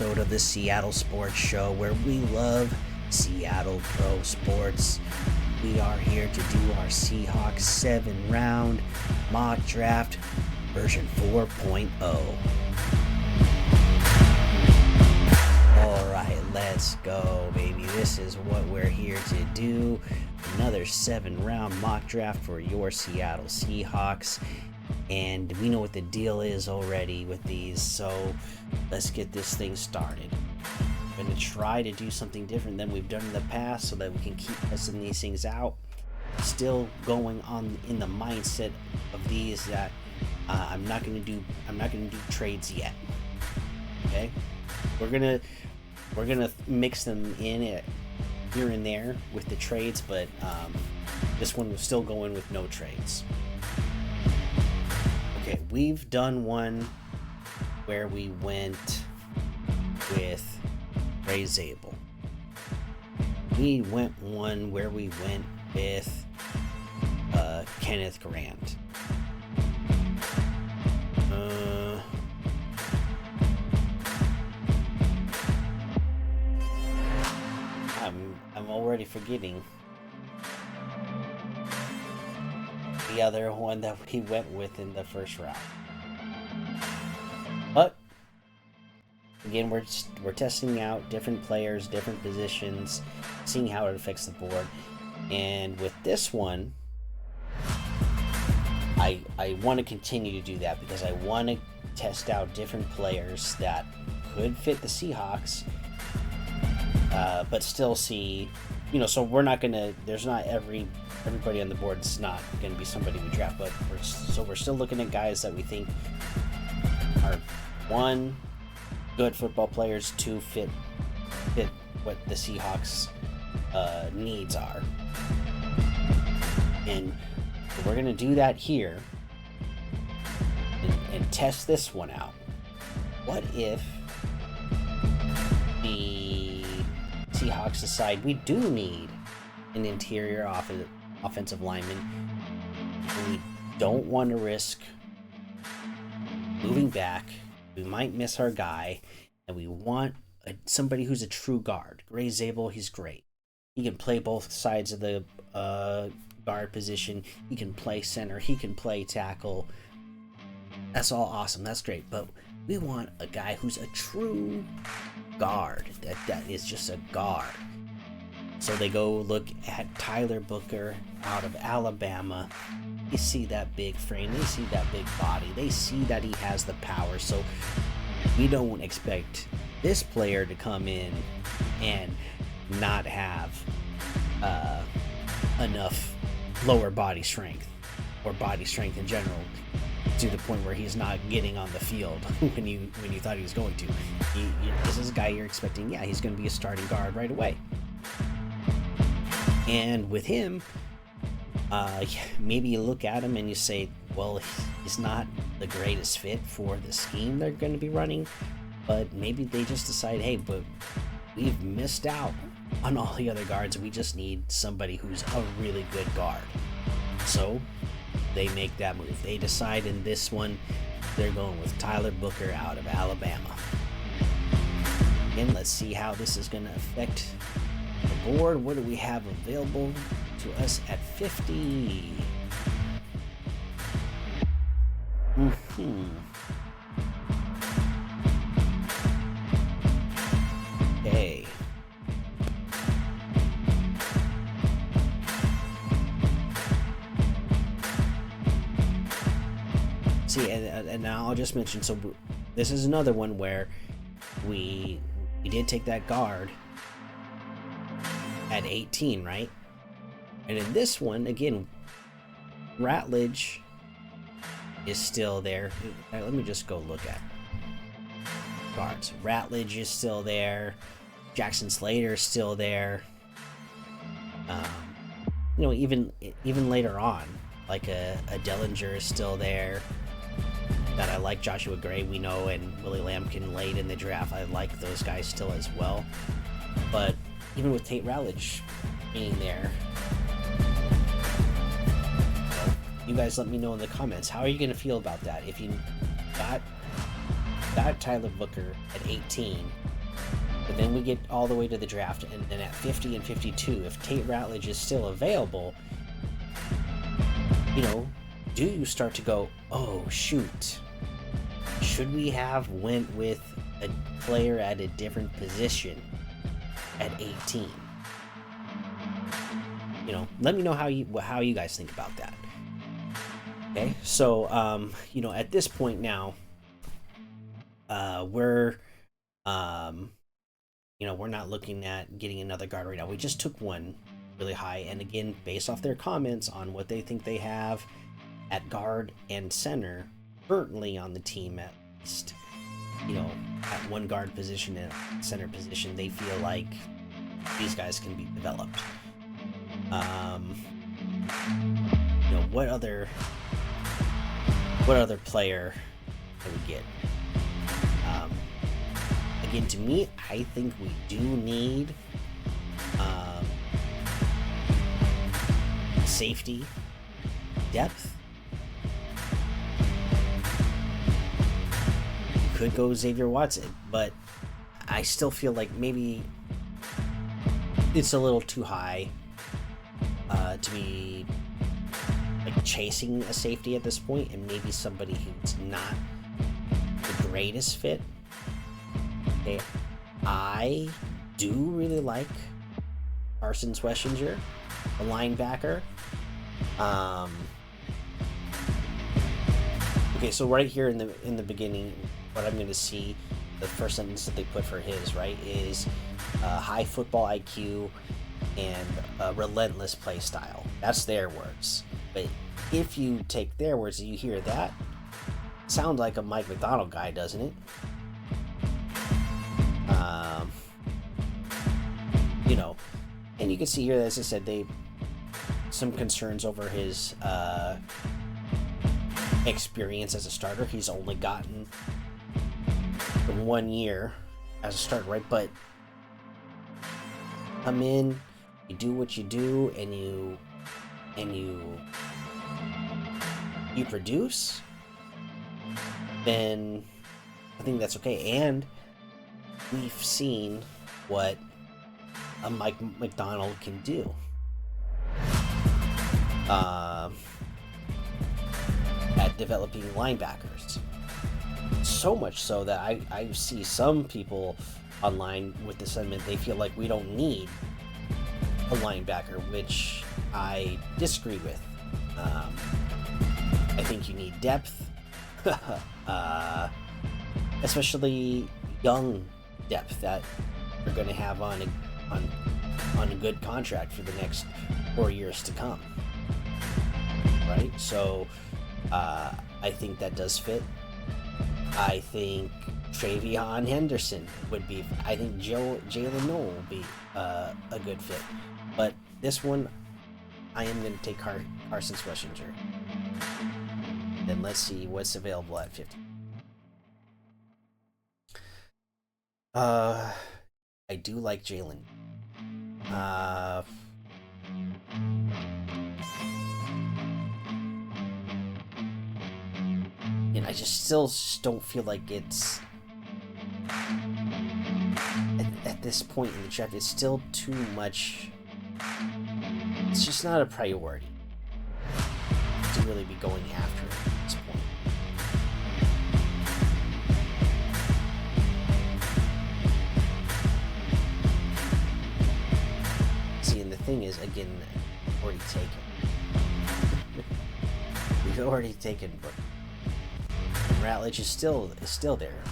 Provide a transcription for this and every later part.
episode of the Seattle Sports Show, where we love Seattle pro sports. We are here to do our Seahawks 7-round mock draft version 4.0. Alright, let's go, baby. This is what we're here to do. Another 7-round mock draft for your Seattle Seahawks. And we know what the deal is already with these, so let's get this thing started. I'm going to try to do something different than we've done in the past so that we can keep testing these things out. Still going on in the mindset of these that I'm not going to do trades yet. Okay? We're gonna mix them in here and there with the trades, but this one was still going with no trades. Okay, we've done one where we went with Ray Zabel. We went one where we went with Kenneth Grant. I'm already forgetting the other one that we went with in the first round. But again, we're testing out different players, different positions, seeing how it affects the board. And with this one, I want to continue to do that because I want to test out different players that could fit the Seahawks, but still see, so we're not gonna. There's not everybody on the board. It's not gonna be somebody we draft, but we're still looking at guys that we think are, one, good football players, two, fit what the Seahawks needs are, and we're gonna do that here and test this one out. What if the Seahawks decide we do need an interior offensive lineman, and we don't want to risk moving back? We might miss our guy, and we want somebody who's a true guard. Ray Zabel, he's great. He can play both sides of the guard position. He can play center. He can play tackle. That's all awesome. That's great. But we want a guy who's a true guard. That is just a guard. So they go look at Tyler Booker out of Alabama. They see that big frame. They see that big body. They see that he has the power. So we don't expect this player to come in and not have enough lower body strength or body strength in general to the point where he's not getting on the field when you thought he was going to. This is a guy you're expecting, he's going to be a starting guard right away. And with him, maybe you look at him and you say, well, he's not the greatest fit for the scheme they're going to be running, but maybe they just decide, hey, but we've missed out on all the other guards. We just need somebody who's a really good guard. So they make that move. They decide in this one they're going with Tyler Booker out of Alabama. And let's see how this is going to affect the board. What do we have available to us at 50? Okay. See, and I'll just mention, so this is another one where we did take that guard at 18, right? And in this one, again, Ratledge is still there. Let me just go look at guards. Ratledge is still there. Jackson Slater is still there. Even later on, like a Dellinger is still there. That I like. Joshua Gray, we know, and Willie Lampkin late in the draft. I like those guys still as well. But even with Tate Ratledge being there, you guys let me know in the comments. How are you going to feel about that? If you got Tyler Booker at 18 But then we get all the way to the draft, and then at 50 and 52, if Tate Ratledge is still available, you know, do you start to go, oh shoot, should we have went with a player at a different position at 18? You know, let me know how you guys think about that. Okay, so you know, at this point now, we're you know, we're not looking at getting another guard right now. We just took one really high, and again, based off their comments on what they think they have at guard and center currently on the team, at least, you know, at one guard position and center position, they feel like these guys can be developed. You know, what other player can we get? Again, to me, I think we do need safety, depth. You could go Xavier Watson, but I still feel like maybe it's a little too high to be like chasing a safety at this point, and maybe somebody who's not the greatest fit. Okay, I do really like Carson Schlesinger, a linebacker. Okay, so right here in the beginning, what I'm going to see, the first sentence that they put for his, right, is high football IQ and relentless play style. That's their words. But if you take their words and you hear that, sounds like a Mike McDonald guy, doesn't it? You know, and you can see here, as I said, some concerns over his experience as a starter. He's only gotten 1 year as a starter, right? But come in, you do what you do, and you produce, then I think that's okay. And we've seen what a Mike McDonald can do. At developing linebackers. So much so that I see some people online with the sentiment they feel like we don't need a linebacker, which I disagree with. I think you need depth, especially young depth that you're going to have on a good contract for the next 4 years to come. Right? So I think that does fit. I think Travion Henderson would be. I think Jalen Noel will be a good fit. But this one, I am going to take Carson Schlesinger. Then let's see what's available at 50. I do like Jalen. And I still don't feel like it's at this point in the draft. It's still too much. It's just not a priority to really be going after it at this point. See, and the thing is, again, already taken. We've already taken, but Ratledge is still there.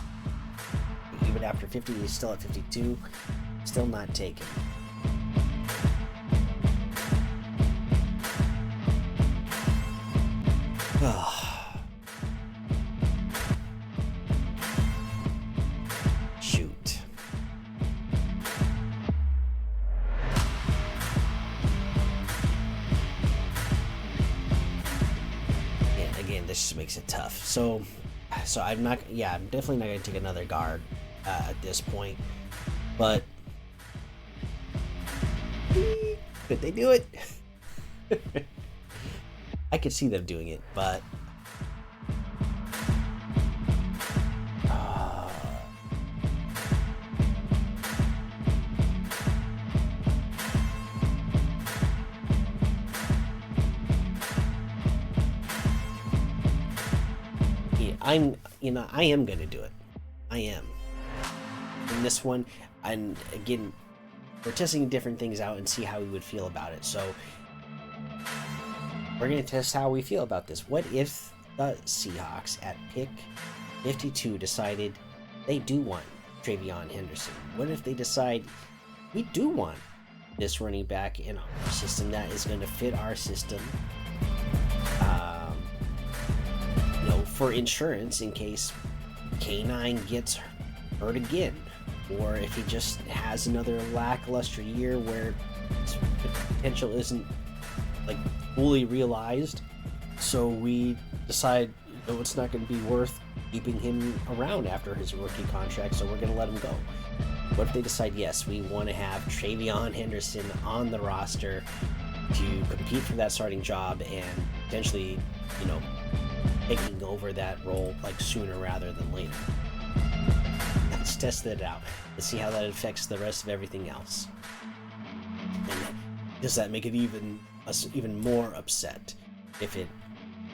Even after 50, he's still at 52. Still not taken. Shoot. And again, this just makes it tough. So I'm definitely not going to take another guard at this point. But could they do it? I could see them doing it, but I am gonna do it. I am. In this one, and again, we're testing different things out and see how we would feel about it. So we're gonna test how we feel about this. What if the Seahawks at pick 52 decided they do want Travion Henderson? What if they decide we do want this running back in our system that is going to fit our system, for insurance in case K9 gets hurt again, or if he just has another lackluster year where his potential isn't like fully realized, so we decide it's not going to be worth keeping him around after his rookie contract, so we're going to let him go. What if they decide, yes, we want to have Travion Henderson on the roster to compete for that starting job and potentially, taking over that role like sooner rather than later? Let's test that out. Let's see how that affects the rest of everything else. And does that make it even more upset if it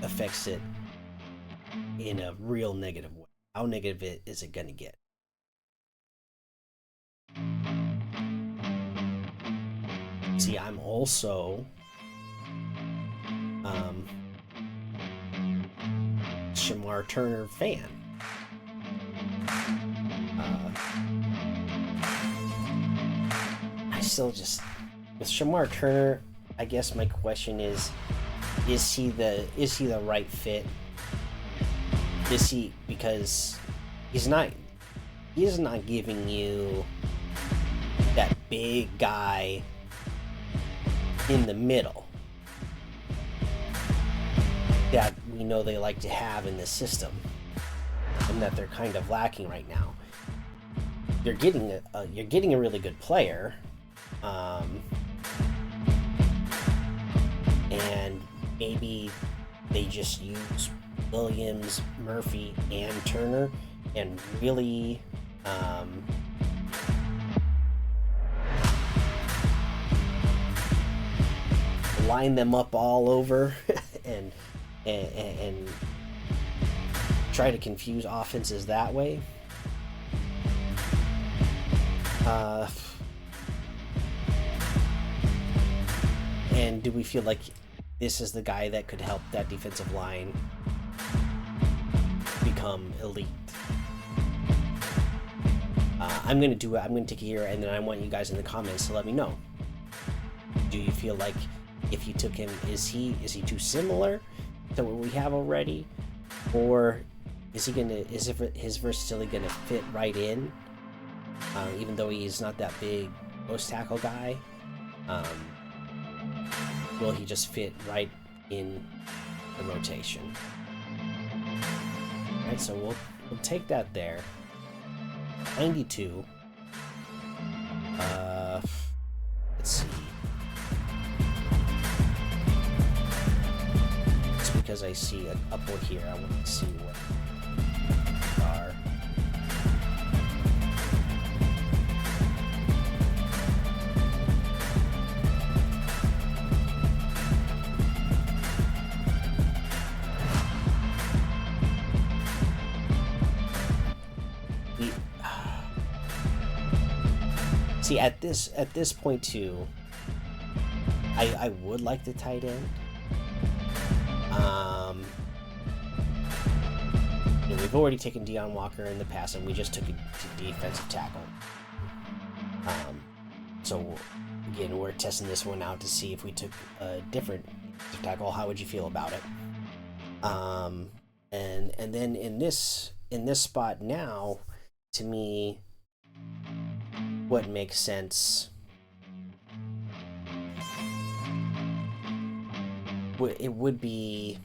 affects it in a real negative way? How negative is it going to get? See, I'm also Shamar Turner fan. I still just, with Shamar Turner, I guess my question is he the right fit? Is he, because he's not giving you that big guy in the middle that we know they like to have in this system, and that they're kind of lacking right now. You're getting a really good player, and maybe they just use Williams, Murphy, and Turner, and really line them up all over and try to confuse offenses that way. And do we feel like this is the guy that could help that defensive line become elite? I'm going to do it. I'm going to take it here, and then I want you guys in the comments to let me know. Do you feel like if you took him, is he too similar to what we have already, or is his versatility gonna fit right in, even though he's not that big post tackle guy? Will he just fit right in the rotation? All right, so we'll take that there. 92. Let's see. Because I see a couple here, I want to see what they are. See, at this point too, I would like the tight end. We've already taken Deion Walker in the past, and we just took a defensive tackle. So again, we're testing this one out to see if we took a different tackle, how would you feel about it? And then in this spot now, to me, what makes sense? It would be,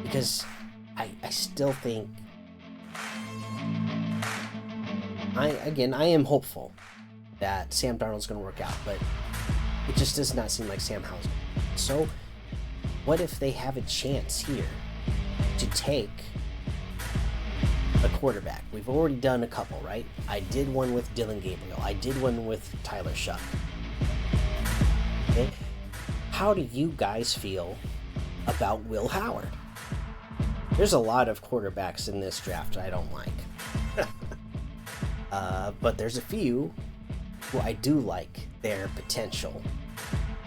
because I still think I am hopeful that Sam Darnold's going to work out, but it just does not seem like Sam Howell's. So what if they have a chance here to take a quarterback? We've already done a couple, right? I did one with Dylan Gabriel. I did one with Tyler Shuck. Okay? How do you guys feel about Will Howard. There's a lot of quarterbacks in this draft I don't like. But there's a few who I do like their potential,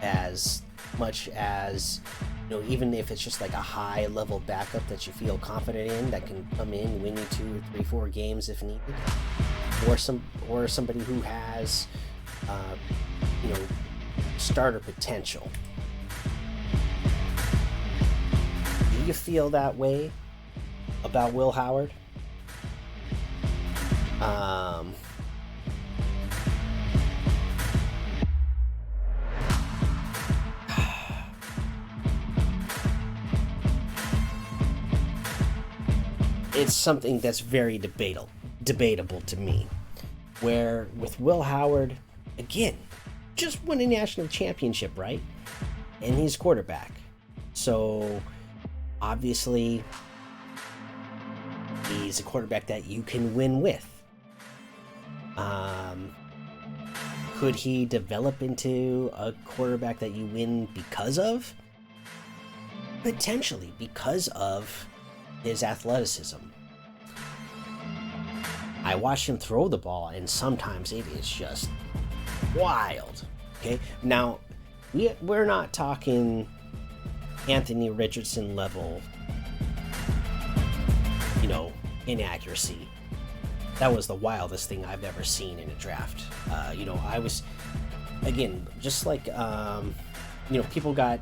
as much as, even if it's just like a high level backup that you feel confident in, that can come in, win you 2 or 3, 4 games if needed, or somebody who has starter potential. Do you feel that way about Will Howard? It's something that's very debatable to me. Where with Will Howard, again, just won a national championship, right? And he's quarterback. So obviously he's a quarterback that you can win with. Could he develop into a quarterback that you win because of? Potentially, because of his athleticism. I watch him throw the ball, and sometimes it is just wild. Okay, now we're not talking Anthony Richardson level, inaccuracy. That was the wildest thing I've ever seen in a draft. I was, again, just like, people got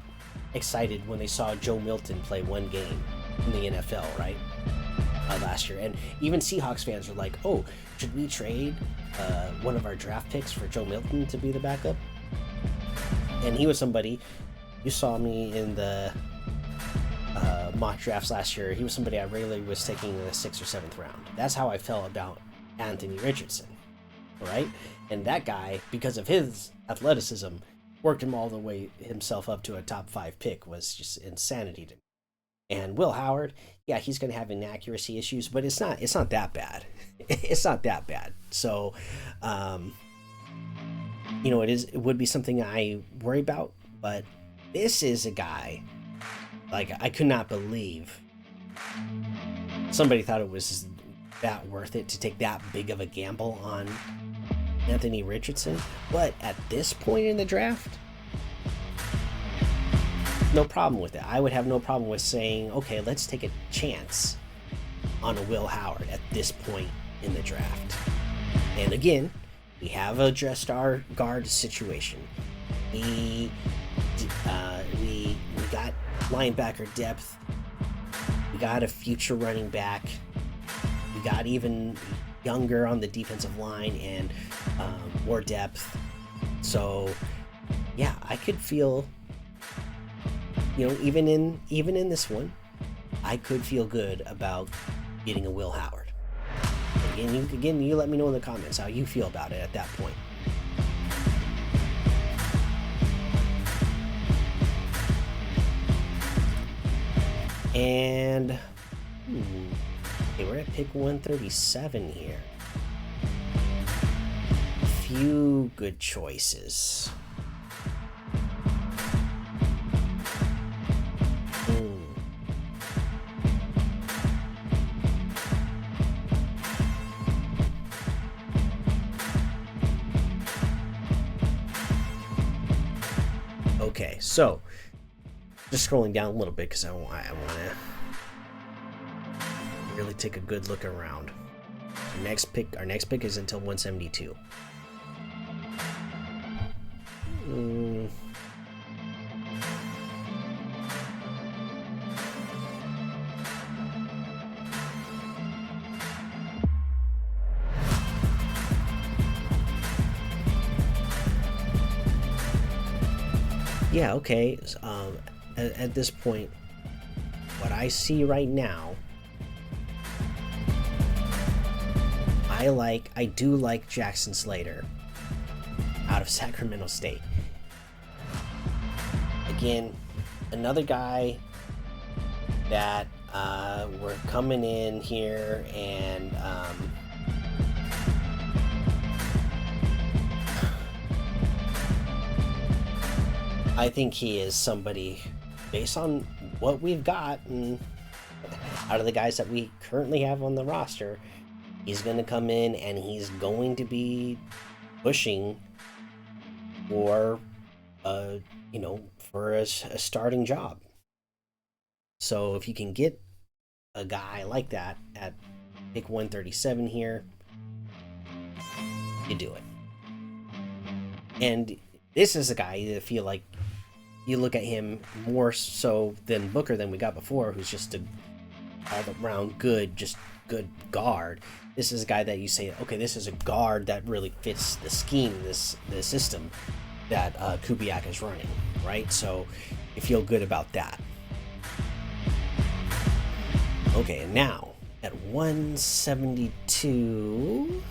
excited when they saw Joe Milton play one game in the NFL, right? Last year. And even Seahawks fans were like, oh, should we trade one of our draft picks for Joe Milton to be the backup? And he was somebody, you saw me in the mock drafts last year, he was somebody I regularly was taking in the 6th or 7th round. That's how I felt about Anthony Richardson, right? And that guy, because of his athleticism, worked him all the way himself up to a top 5 pick, was just insanity to me. And Will Howard, yeah, he's going to have inaccuracy issues, but it's not that bad. It's not that bad. So, it would be something I worry about, but this is a guy, like, I could not believe somebody thought it was that worth it to take that big of a gamble on Anthony Richardson. But at this point in the draft, no problem with it. I would have no problem with saying, okay, let's take a chance on a Will Howard at this point in the draft. And again, we have addressed our guard situation. We got linebacker depth. We got a future running back. We got even younger on the defensive line and more depth. So, yeah, I could feel, even in this one, I could feel good about getting a Will Howard. Again, you let me know in the comments how you feel about it at that point. And okay, we're at pick 137 here. A few good choices. Okay, so just scrolling down a little bit because I want to really take a good look around. Our next pick is until 172. Yeah, okay. At this point, what I see right now, I do like Jackson Slater out of Sacramento State. Again, another guy that we're coming in here and I think he is somebody, based on what we've got, and out of the guys that we currently have on the roster, he's going to come in and he's going to be pushing for, for a starting job. So if you can get a guy like that at pick 137 here, you do it. And this is a guy that I feel like you look at him more so than Booker than we got before, who's just a all-around good guard. This is a guy that you say, okay, this is a guard that really fits the scheme, the system that Kubiak is running, right? So you feel good about that. Okay, and now at 172.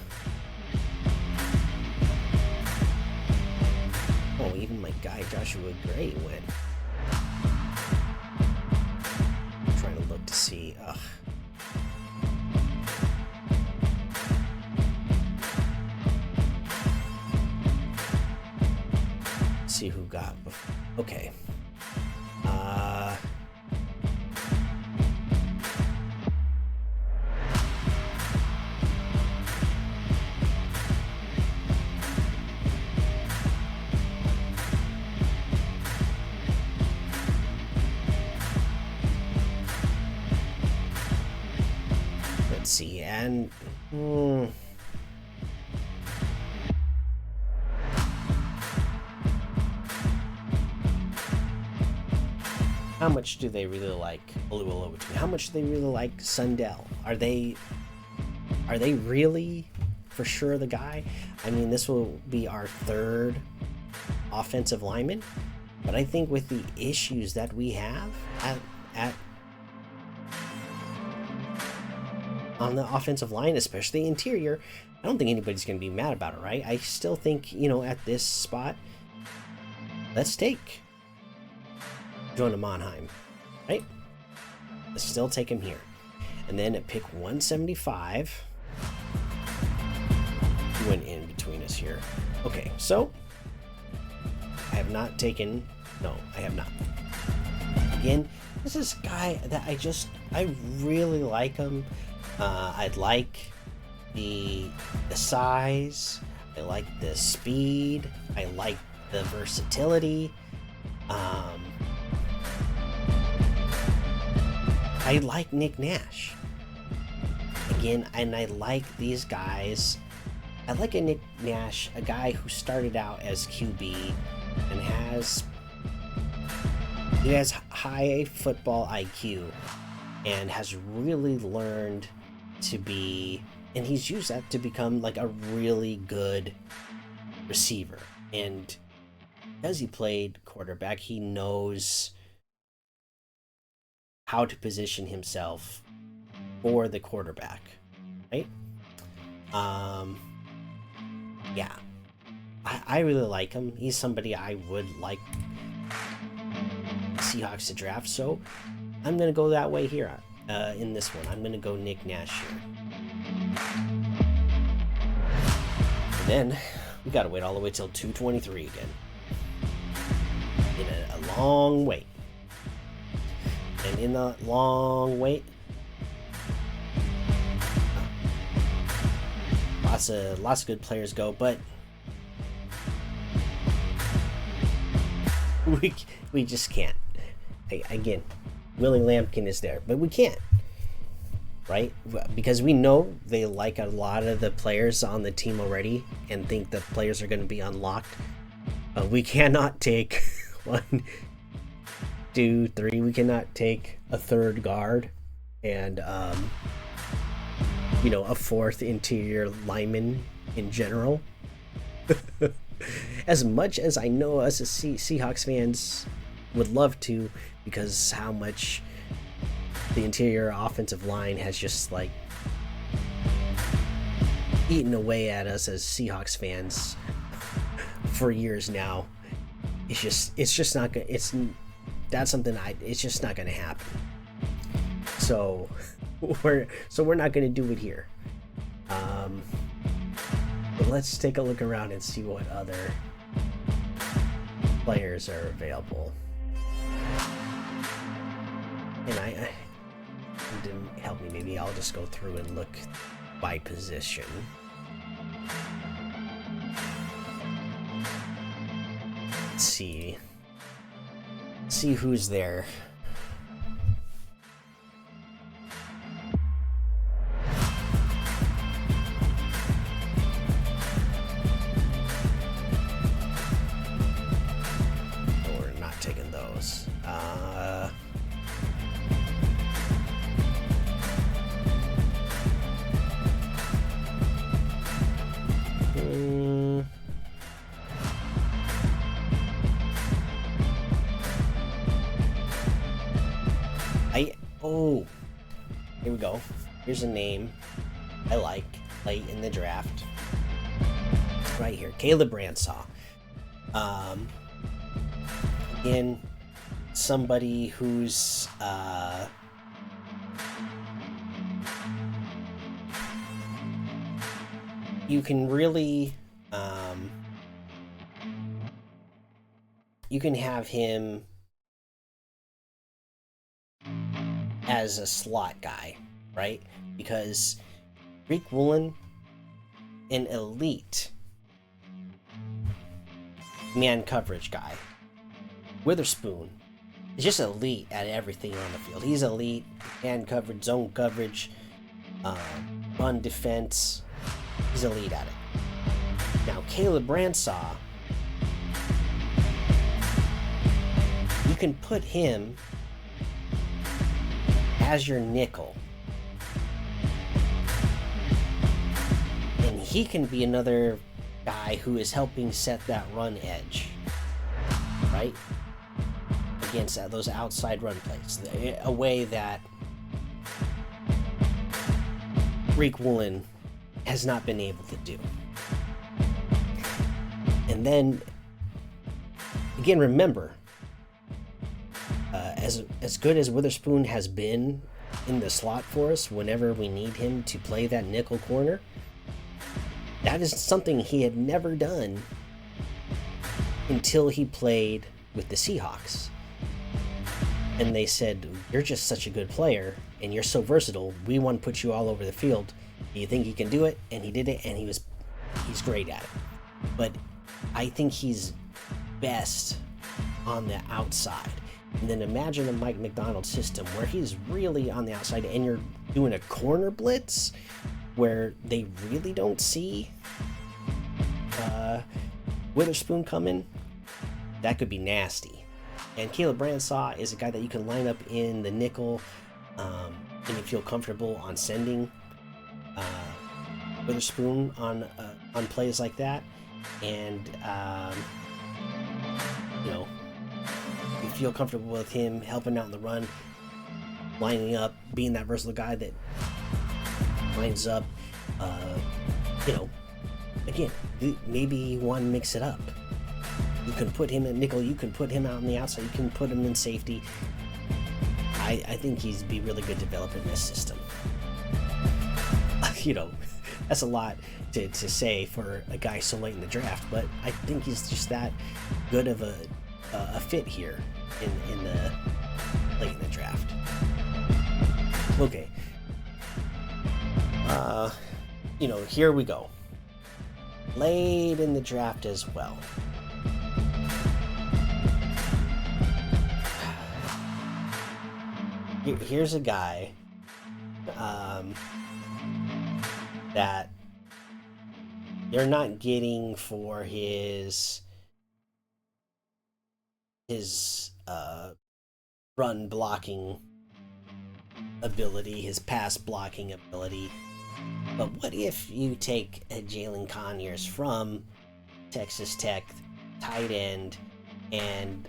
Oh, even my guy Joshua Gray went. I'm trying to look to see. See who got before. Okay. Let's see, and how much do they really like Oluwalowo? How much do they really like Sundell? Are they really for sure the guy? I mean, this will be our third offensive lineman, but I think with the issues that we have at on the offensive line, especially interior, I don't think anybody's going to be mad about it, right? I still think, at this spot, let's take Jonah Monheim, right? Let's still take him here. And then at pick 175, he went in between us here. Okay, so I have not taken, no, I have not. Again, this is a guy that I really like him. I like the size, I like the speed, I like the versatility. I like Nick Nash. Again, and I like these guys. I like a Nick Nash, a guy who started out as QB and has high football IQ and has really learned to be, and he's used that to become like a really good receiver. And because he played quarterback, he knows how to position himself for the quarterback, right? Yeah, I really like him. He's somebody I would like Seahawks to draft, so I'm gonna go that way here. In this one, I'm gonna go Nick Nash here. And then we gotta wait all the way till 223 again. In a long wait. And in the long wait, lots of good players go, but we just can't. Again, Willie Lampkin is there, but we can't, right? Because we know they like a lot of the players on the team already and think that players are going to be unlocked. We cannot take 1, 2, 3. We cannot take a third guard and a fourth interior lineman in general. As much as I know us as Seahawks fans would love to, because how much the interior offensive line has just like eaten away at us as Seahawks fans for years now. It's just not gonna, it's just not gonna happen. So we're not gonna do it here. But let's take a look around and see what other players are available. and I it didn't help me. Maybe I'll just go through and look by position. Let's see who's there. Oh, here we go. Here's a name I like late in the draft. Right here, Caleb Bransaw. Again, somebody who's you can really you can have him as a slot guy, right? Because Rick Woolen, an elite man coverage guy. Witherspoon is just elite at everything on the field. He's elite man coverage, zone coverage, run defense. He's elite at it. Now Caleb Bransaw, you can put him as your nickel, and he can be another guy who is helping set that run edge, right, against those outside run plays, a way that Rick Woolen has not been able to do. And then again, remember, as good as Witherspoon has been in the slot for us whenever we need him to play that nickel corner, that is something he had never done until he played with the Seahawks. And they said, you're just such a good player and you're so versatile, we want to put you all over the field. Do you think you can do it? And he did it, and he's great at it. But I think he's best on the outside. And then imagine a Mike McDonald system where he's really on the outside and you're doing a corner blitz where they really don't see Witherspoon coming. That could be nasty. And Caleb Bransaw is a guy that you can line up in the nickel and you feel comfortable on sending Witherspoon on plays like that. And you feel comfortable with him helping out in the run, lining up, being that versatile guy that lines up. Again, maybe you want to mix it up. You can put him in nickel, you can put him out on the outside, you can put him in safety. I think he'd be really good developing this system. That's a lot to say for a guy so late in the draft, but I think he's just that good of a fit here in the late in the draft. Okay. Here we go. Late in the draft as well. Here's a guy that you're not getting for his run blocking ability, his pass blocking ability. But what if you take a Jalen Conyers from Texas Tech, tight end, and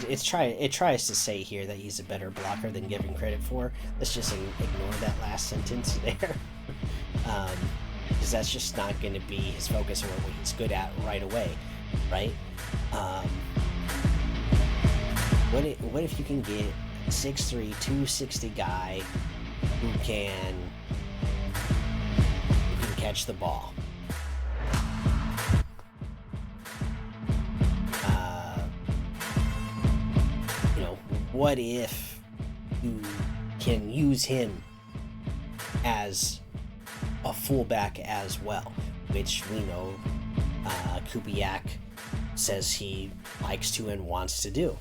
it tries to say here that he's a better blocker than given credit for. Let's just ignore that last sentence there, because that's just not going to be his focus or what he's good at right away, right? What if you can get a 6'3", 260 guy who can catch the ball? what if you can use him as a fullback as well, which we know Kubiak says he likes to and wants to do.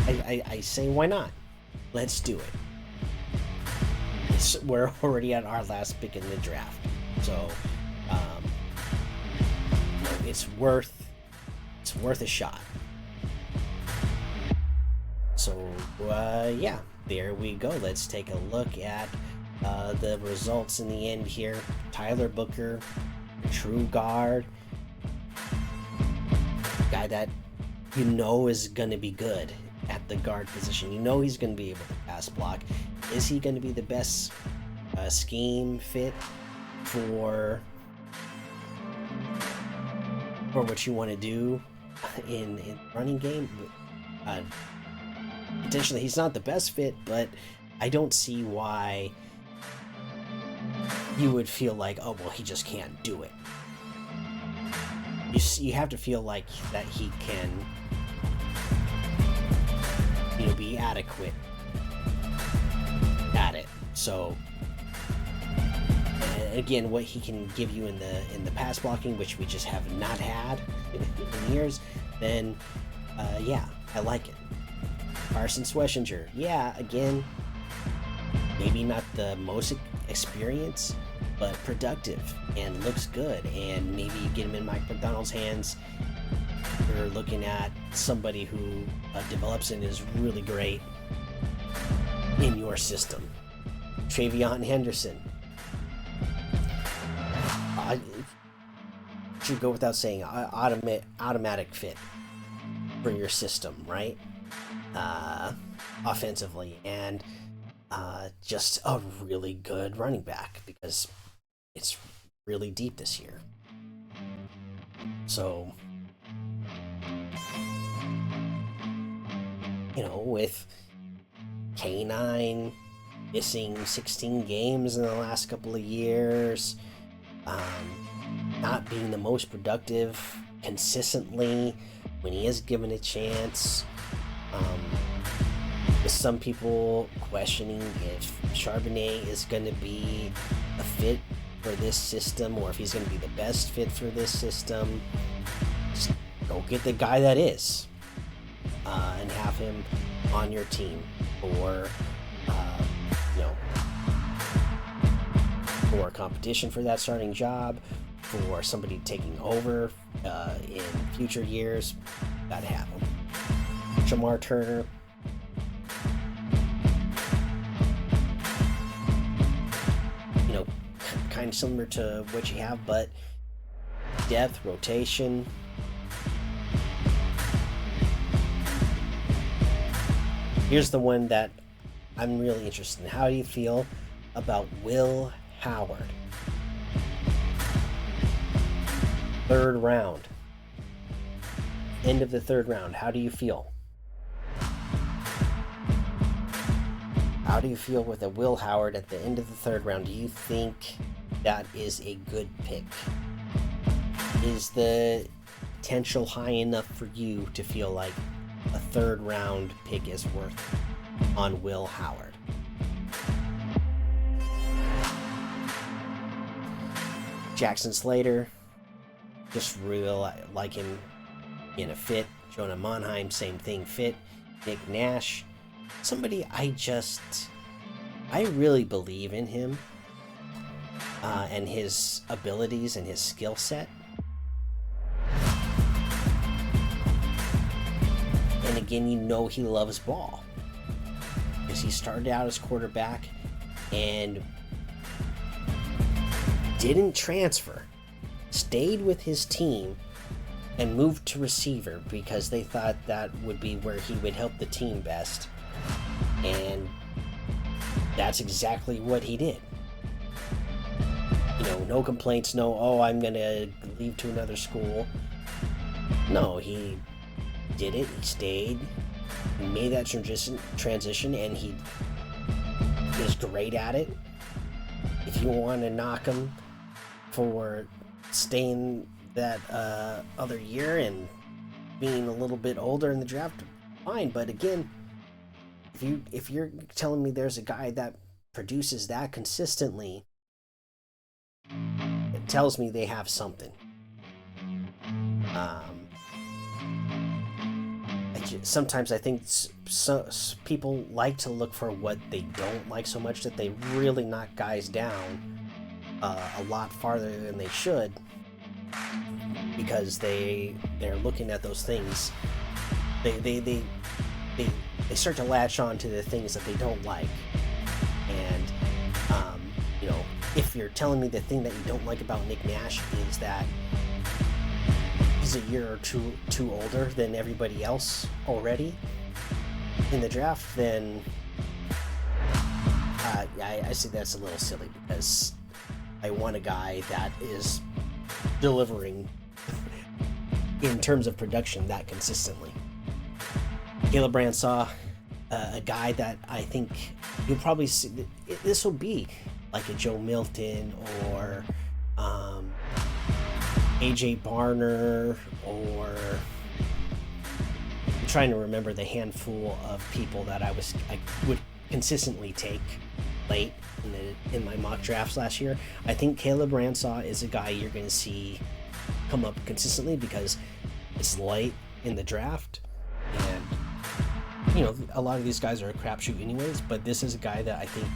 I say, why not? Let's do it. We're already at our last pick in the draft, so it's worth a shot. So yeah, there we go. Let's take a look at the results in the end here. Tyler Booker, true guard, guy that you know is going to be good at the guard position. You know he's going to be able to pass block. Is he going to be the best scheme fit for what you want to do in running game? Potentially he's not the best fit, but I don't see why you would feel like, oh well, he just can't do it. You have to feel like that he can, be adequate at it. So again, what he can give you in the pass blocking, which we just have not had in years, then yeah, I like it. Carson Schwessinger, yeah, again, maybe not the most experience, but productive and looks good. And maybe you get him in Mike McDonald's hands. You're looking at somebody who develops and is really great in your system. Travion Henderson, should go without saying, automatic fit for your system, right? Offensively, and just a really good running back because it's really deep this year. So, with K9 missing 16 games in the last couple of years, not being the most productive consistently when he is given a chance, with some people questioning if Charbonnet is going to be a fit for this system or if he's going to be the best fit for this system. Just go get the guy that is, and have him on your team, or for competition for that starting job, for somebody taking over in future years. Gotta have him. Jamar Turner, kind of similar to what you have, but depth, rotation. Here's the one that I'm really interested in. How do you feel about Will Howard? 3rd round. End of the 3rd round. How do you feel? How do you feel with a Will Howard at the end of the 3rd round? Do you think that is a good pick? Is the potential high enough for you to feel like a 3rd round pick is worth on Will Howard? Jackson Slater, just really like him in a fit. Jonah Monheim, same thing, fit. Nick Nash, somebody I really believe in him and his abilities and his skill set. And again, he loves ball because he started out as quarterback and didn't transfer, stayed with his team and moved to receiver because they thought that would be where he would help the team best. And that's exactly what he did. No complaints, I'm gonna leave to another school. No, he did it, he stayed, he made that transition, and he is great at it. If you want to knock him for staying that other year and being a little bit older in the draft, fine. But again, if you're telling me there's a guy that produces that consistently, it tells me they have something. Sometimes I think people like to look for what they don't like so much that they really knock guys down a lot farther than they should, because they're looking at those things. They start to latch on to the things that they don't like. And if you're telling me the thing that you don't like about Nick Nash is that he's a year or two older than everybody else already in the draft, then I see that's a little silly, because I want a guy that is delivering in terms of production that consistently. Caleb Bransaw, a guy that I think you'll probably see. This will be like a Joe Milton or AJ Barner, or I'm trying to remember the handful of people that I would consistently take late in my mock drafts last year. I think Caleb Bransaw is a guy you're going to see come up consistently because it's late in the draft, and a lot of these guys are a crapshoot anyways, but this is a guy that I think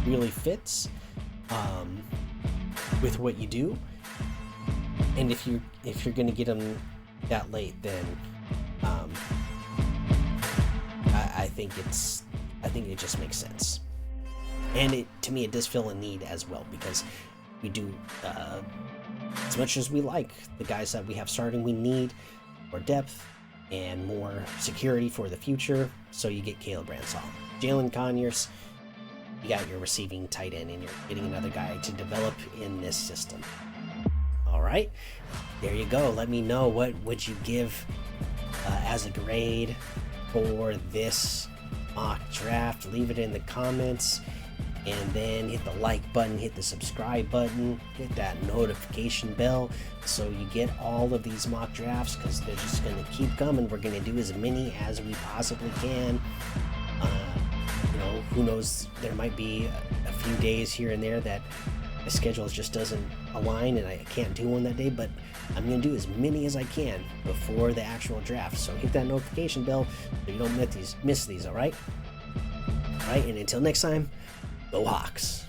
really fits with what you do. And if you're going to get him that late, then I think it just makes sense. And to me it does fill a need as well, because we do as much as we like the guys that we have starting, we need more depth and more security for the future. So you get Caleb Bransaw, Jalen Conyers, you got your receiving tight end, and you're getting another guy to develop in this system. All right, there you go. Let me know, what would you give as a grade for this mock draft? Leave it in the comments, and then hit the like button, hit the subscribe button, hit that notification bell so you get all of these mock drafts, because they're just going to keep coming. We're going to do as many as we possibly can. Who knows, there might be a few days here and there that my schedule just doesn't align and I can't do one that day, but I'm going to do as many as I can before the actual draft. So hit that notification bell so you don't miss these, all right? All right, and until next time, go Hawks.